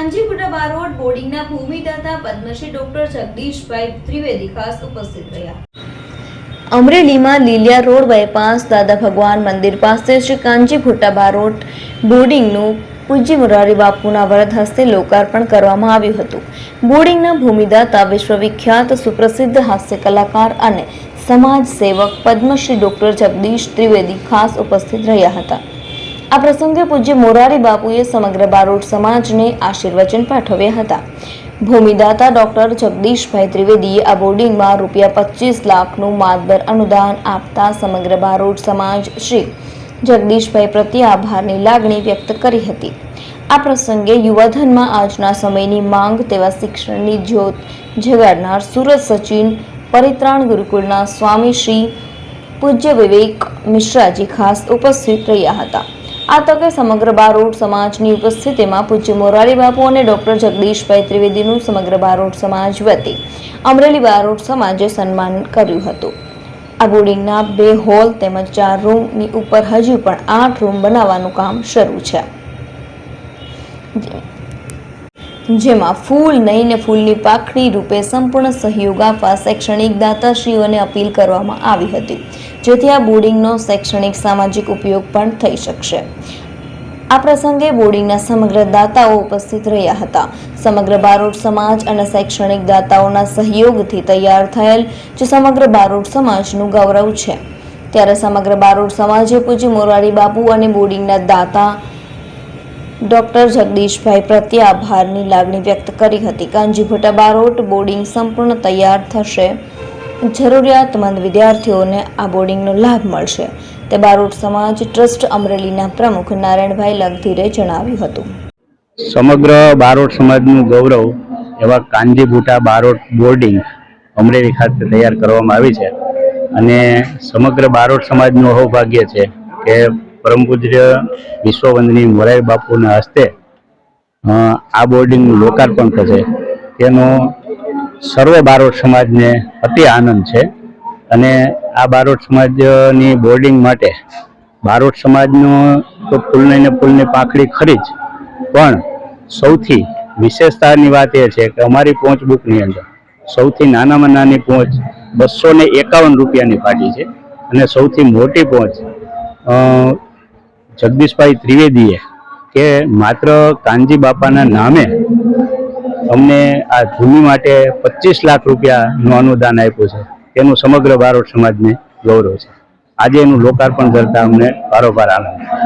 કાંજીપુરા Barot બોર્ડિંગના ભૂમિદાતા Padmashri doctor જગદીશભાઈ ત્રિવેદી ખાસ ઉપસ્થિત રહ્યા। અમરેલીમાં લીલિયા રોડ બાયપાસ દાદા ભગવાન મંદિર પાસે શ્રી કાંજીપુરા બારોટ બોર્ડિંગનું પૂજ્ય મોરારી બાપુના વરદ હસ્તે લોકાર્પણ કરવામાં આવ્યું હતું। બોર્ડિંગના ભૂમિદાતા વિશ્વવિખ્યાત સુપ્રસિદ્ધ હાસ્ય કલાકાર અને સમાજ સેવક પદ્મશ્રી ડોક્ટર જગદીશ ત્રિવેદી ખાસ ઉપસ્થિત રહ્યા હતા। આ પ્રસંગે પૂજ્ય મોરારી બાપુએ સમગ્ર બારોટ સમાજને આશીર્વચન પાઠવ્યા હતા। ભૂમિદાતા ડોક્ટર જગદીશભાઈ ત્રિવેદીએ આ બોર્ડિંગમાં ₹25 લાખનું માતબર અનુદાન આપતા સમગ્ર બારોટ સમાજ શ્રી જગદીશભાઈ પ્રત્યે આભારની લાગણી વ્યક્ત કરી હતી। આ પ્રસંગે યુવાધનમાં આજના સમયની માંગ તેવા શિક્ષણની જ્યોત જગાડનાર સુરત સચિન પરિત્રાણ ગુરુકુળના સ્વામી શ્રી પૂજ્ય વિવેક મિશ્રાજી ખાસ ઉપસ્થિત રહ્યા હતા। આ તકે સમગ્ર બારોટ સમાજની ઉપસ્થિતિમાં પૂજ્ય મોરારી બાપુ અને ડોક્ટર જગદીશભાઈ ત્રિવેદીનું સમગ્ર બારોટ સમાજ વતી અમરેલી બારોટ સમાજે સન્માન કર્યું હતું। આ બોર્ડિંગના 2 હોલ તેમજ 4 રૂમની ઉપર હજુ પણ 8 રૂમ બનાવવાનું કામ શરૂ છે, જેમાં ફૂલ નહીં ને ફૂલની પાખડી રૂપે સંપૂર્ણ સહયોગ આપવા શૈક્ષણિક દાતાશ્રીઓને અપીલ કરવામાં આવી હતી, જેથી આ બોર્ડિંગનો શૈક્ષણિક સામાજિક ઉપયોગ પણ થઈ શકશે। આ પ્રસંગે બોર્ડિંગના સમગ્ર દાતાઓ ઉપસ્થિત રહ્યા હતા। સમગ્ર બારોટ સમાજ અને શૈક્ષણિક દાતાઓના સહયોગથી તૈયાર થયેલ જે સમગ્ર બારોટ સમાજનું ગૌરવ છે, ત્યારે સમગ્ર બારોટ સમાજે પૂજ્ય મોરારી બાપુ અને બોર્ડિંગના દાતા ડોક્ટર જગદીશભાઈ પ્રત્યે આભારની લાગણી વ્યક્ત કરી હતી। કાંજીપુરા બારોટ બોર્ડિંગ સંપૂર્ણ તૈયાર થશે, જરૂરિયાતમંદ વિદ્યાર્થીઓને આ બોર્ડિંગનો લાભ મળશે, તે બારોટ સમાજ ટ્રસ્ટ અમરેલીના પ્રમુખ નારાયણભાઈ લગધીરે જણાવ્યું હતું। સમગ્ર બારોટ સમાજનું ગૌરવ એવા કાંજીપુરા બારોટ બોર્ડિંગ અમરેલી ખાતે તૈયાર કરવામાં આવી છે અને સમગ્ર બારોટ સમાજનું સૌભાગ્ય છે કે પરમ પૂજ્ય વિશ્વવંદનીય મોરારી બાપુના હસ્તે આ બોર્ડિંગનું લોકાર્પણ થશે, તેનો સર્વે બારોટ સમાજને અતિ આનંદ છે અને આ બારોટ સમાજની બોર્ડિંગ માટે બારોટ સમાજનો તો ફૂલની પાંખડી ખરી જ, પણ સૌથી વિશેષતાની વાત એ છે કે અમારી પહોંચ બુકની અંદર સૌથી નાનામાં નાની પહોંચ ₹251 ફાટી છે અને સૌથી મોટી પહોંચ જગદીશભાઈ ત્રિવેદીએ કે માત્ર કાનજી બાપાના નામે અમને આ ભૂમિ માટે ₹25 લાખનું અનુદાન આપ્યું છે, તેનું સમગ્ર બારોટ સમાજને ગૌરવ છે। આજે એનું લોકાર્પણ કરતા અમને ભારોભાર આનંદ છે।